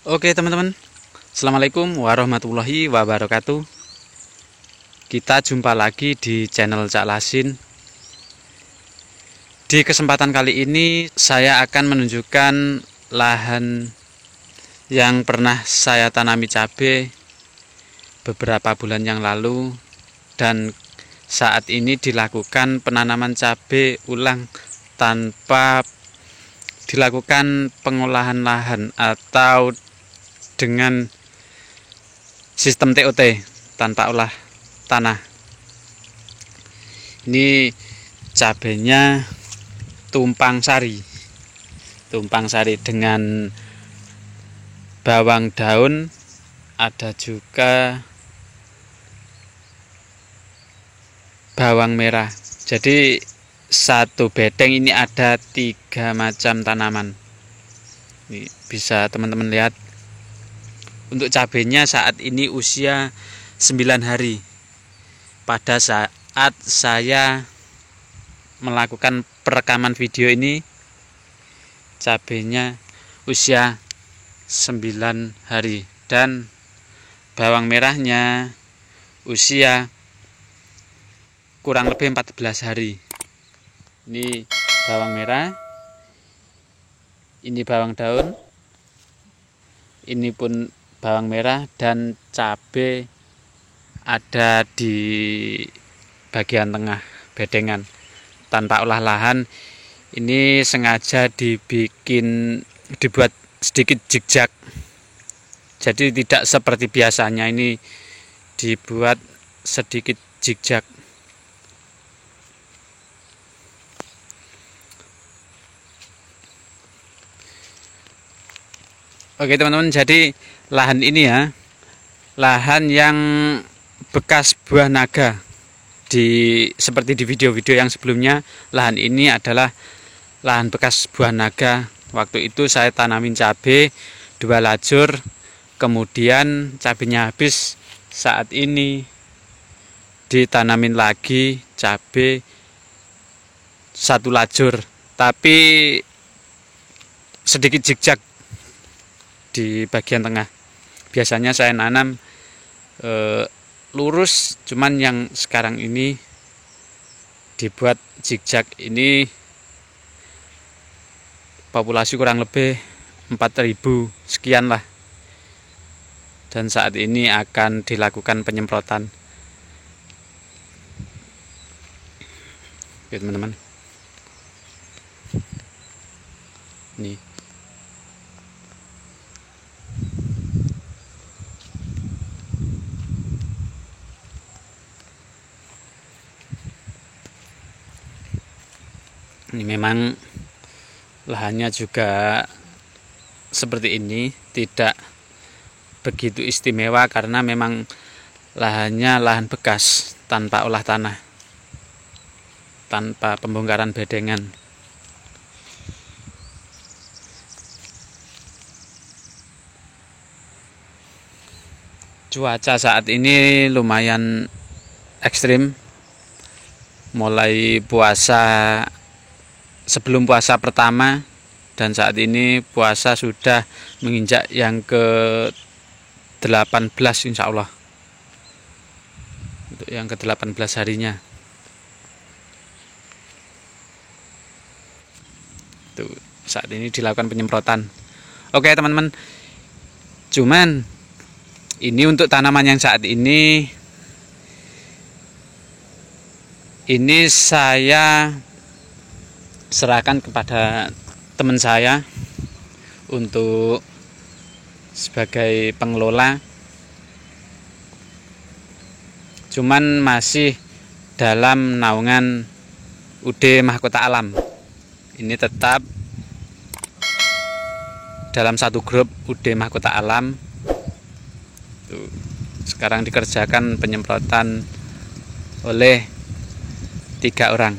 Oke teman-teman, Assalamualaikum warahmatullahi wabarakatuh. Kita jumpa lagi di channel Cak Lasin. Di kesempatan kali ini saya akan menunjukkan lahan yang pernah saya tanami cabai beberapa bulan yang lalu, dan saat ini dilakukan penanaman cabai ulang tanpa dilakukan pengolahan lahan atau dengan sistem TOT tanpa olah tanah. Ini cabenya tumpang sari dengan bawang daun, ada juga bawang merah. Jadi satu bedeng ini ada 3 macam tanaman. Ini bisa teman-teman lihat. Untuk cabenya saat ini usia 9 hari. Pada saat saya melakukan perekaman video ini, cabenya usia 9 hari. Dan bawang merahnya usia kurang lebih 14 hari. Ini bawang merah, ini bawang daun, ini pun bawang merah, dan cabai ada di bagian tengah bedengan tanpa olah lahan. Ini sengaja dibuat sedikit zigzag, jadi tidak seperti biasanya, ini dibuat sedikit zigzag. Oke teman-teman, jadi lahan ini ya, lahan yang bekas buah naga. Seperti di video-video yang sebelumnya, lahan ini adalah lahan bekas buah naga. Waktu itu saya tanamin cabai 2 lajur, kemudian cabainya habis. Saat ini ditanamin lagi cabai 1 lajur, tapi sedikit zigzag di bagian tengah. Biasanya saya nanam lurus, cuman yang sekarang ini dibuat zigzag. Ini populasi kurang lebih 4.000 sekian lah, dan saat ini akan dilakukan penyemprotan. Oke teman-teman, nih ini memang lahannya juga seperti ini, tidak begitu istimewa karena memang lahannya lahan bekas tanpa olah tanah, tanpa pembongkaran bedengan. Cuaca saat ini lumayan ekstrim, mulai puasa, sebelum puasa pertama, dan saat ini puasa sudah menginjak yang ke-18 insya Allah, untuk yang ke-18 harinya. Tuh, saat ini dilakukan penyemprotan. Oke teman-teman, cuman ini untuk tanaman yang saat ini saya serahkan kepada teman saya untuk sebagai pengelola, cuman masih dalam naungan UD Mahkota Alam. Ini tetap dalam satu grup UD Mahkota Alam. Tuh, sekarang dikerjakan penyemprotan oleh 3 orang.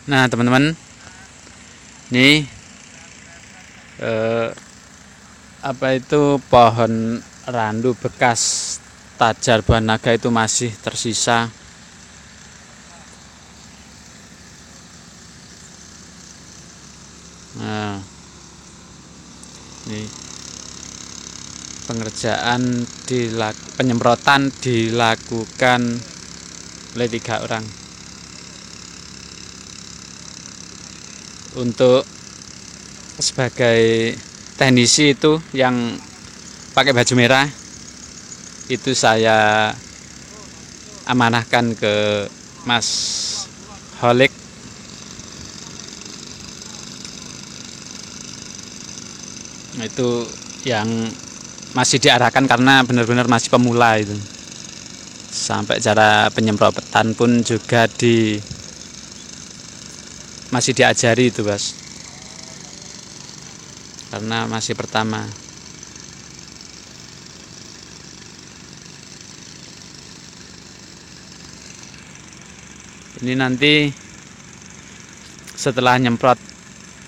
Nah teman-teman, nih eh, apa itu pohon randu bekas tajar buah naga itu masih tersisa. Nah, ini penyemprotan dilakukan oleh 3 orang. Untuk sebagai teknisi itu yang pakai baju merah itu saya amanahkan ke Mas Holik. Itu yang masih diarahkan karena benar-benar masih pemula itu. Sampai cara penyemprotan pun juga masih diajari itu, Bos. Karena masih pertama. Ini nanti setelah nyemprot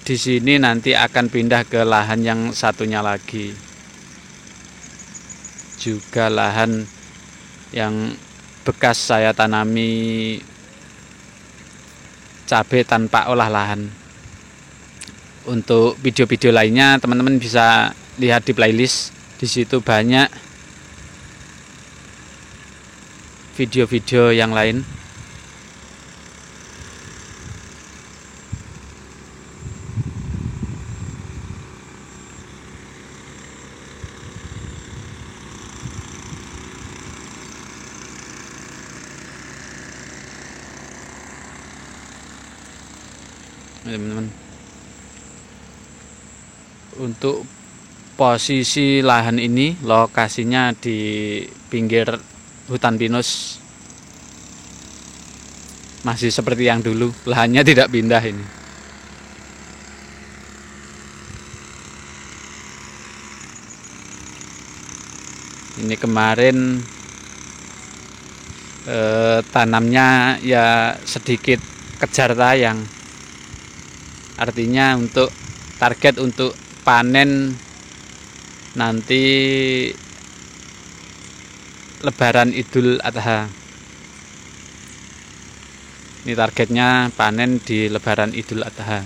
di sini nanti akan pindah ke lahan yang satunya lagi. Juga lahan yang bekas saya tanami cabai tanpa olah lahan. Untuk video-video lainnya teman-teman bisa lihat di playlist. Di situ banyak video-video yang lain. Teman-teman, untuk posisi lahan ini lokasinya di pinggir hutan pinus, masih seperti yang dulu, lahannya tidak pindah ini. Ini kemarin tanamnya ya sedikit kejar tayang. Artinya untuk target untuk panen nanti Lebaran Idul Adha. Ini targetnya panen di Lebaran Idul Adha.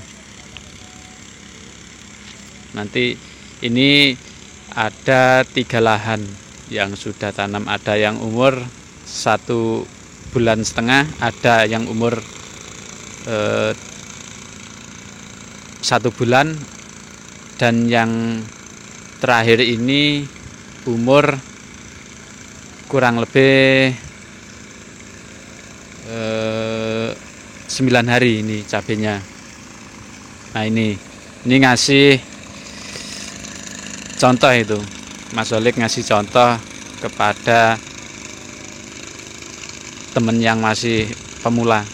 Nanti ini ada 3 lahan yang sudah tanam, ada yang umur 1,5 bulan, ada yang umur 1 bulan, dan yang terakhir ini umur kurang lebih 9 hari ini cabenya. Nah ini ngasih contoh itu, Mas Olik ngasih contoh kepada temen yang masih pemula.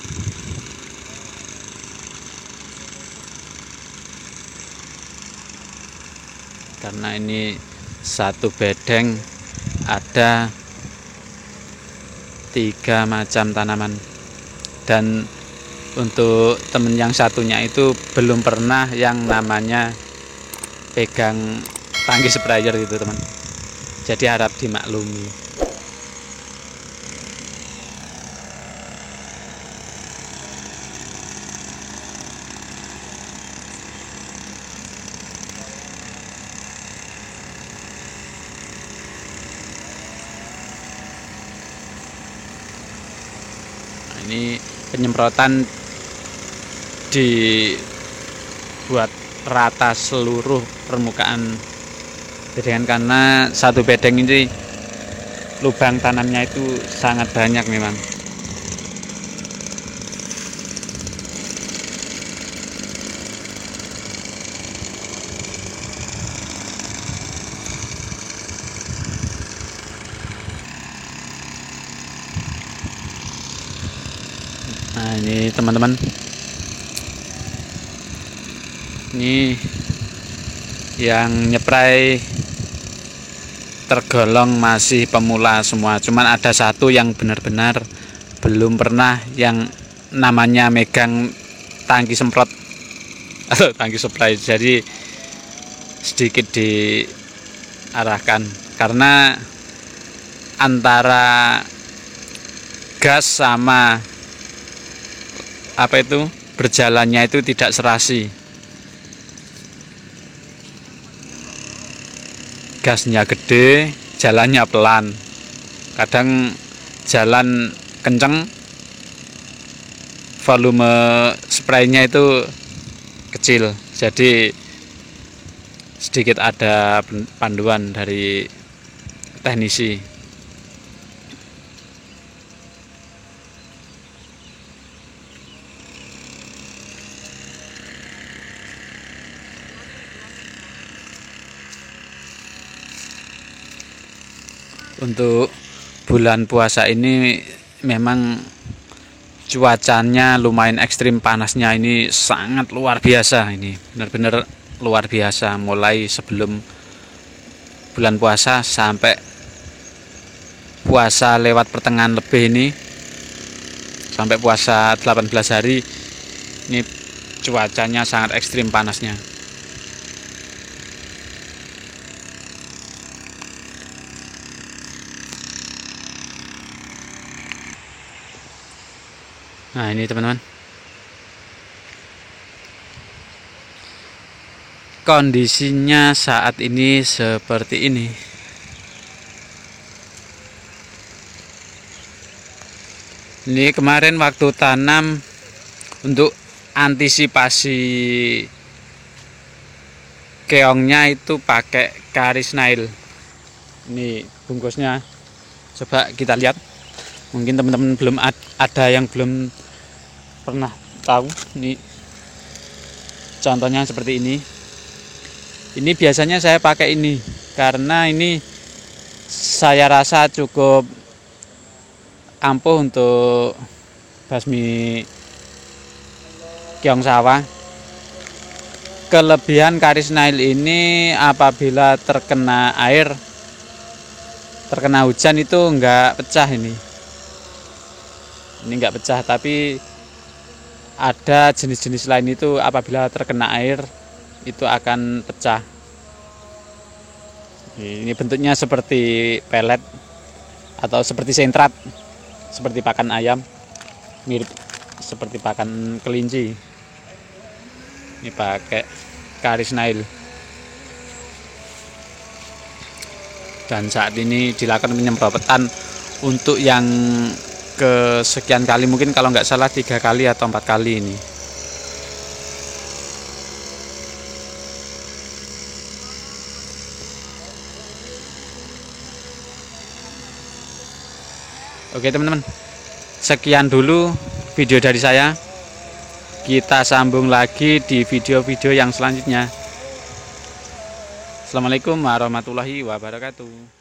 Karena ini satu bedeng ada 3 macam tanaman, dan untuk temen yang satunya itu belum pernah yang namanya pegang tangki sprayer gitu teman, jadi harap dimaklumi. Ini penyemprotan dibuat rata seluruh permukaan bedengan, karena satu bedeng ini lubang tanamnya itu sangat banyak memang. Nah ini teman-teman, ini yang nyeprai tergolong masih pemula semua, cuman ada satu yang benar-benar belum pernah yang namanya megang tangki semprot atau tangki spray. Jadi sedikit diarahkan, karena antara gas sama berjalannya itu tidak serasi. Gasnya gede, jalannya pelan. Kadang jalan kenceng, volume spraynya itu kecil. Jadi sedikit ada panduan dari teknisi. Untuk bulan puasa ini memang cuacanya lumayan ekstrim, panasnya ini sangat luar biasa, ini benar-benar luar biasa. Mulai sebelum bulan puasa sampai puasa lewat pertengahan lebih ini, sampai puasa 18 hari ini cuacanya sangat ekstrim panasnya. Nah, ini teman-teman, kondisinya saat ini seperti ini. Ini kemarin waktu tanam, untuk antisipasi keongnya itu pakai karis nail. Ini bungkusnya, coba kita lihat. Mungkin teman-teman belum ada yang belum pernah tahu. Ini contohnya seperti ini. Ini biasanya saya pakai ini karena ini saya rasa cukup ampuh untuk basmi keong sawah. Kelebihan karis nail ini apabila terkena air, terkena hujan itu enggak pecah ini. Ini enggak pecah, tapi ada jenis-jenis lain itu apabila terkena air itu akan pecah. Ini bentuknya seperti pelet atau seperti sentrat, seperti pakan ayam, mirip seperti pakan kelinci. Ini pakai karis nail. Dan saat ini dilakukan penyemprotan untuk yang kesekian kali, mungkin kalau nggak salah 3 kali atau 4 kali ini. Oke teman-teman, sekian dulu video dari saya. Kita sambung lagi di video-video yang selanjutnya. Assalamualaikum warahmatullahi wabarakatuh.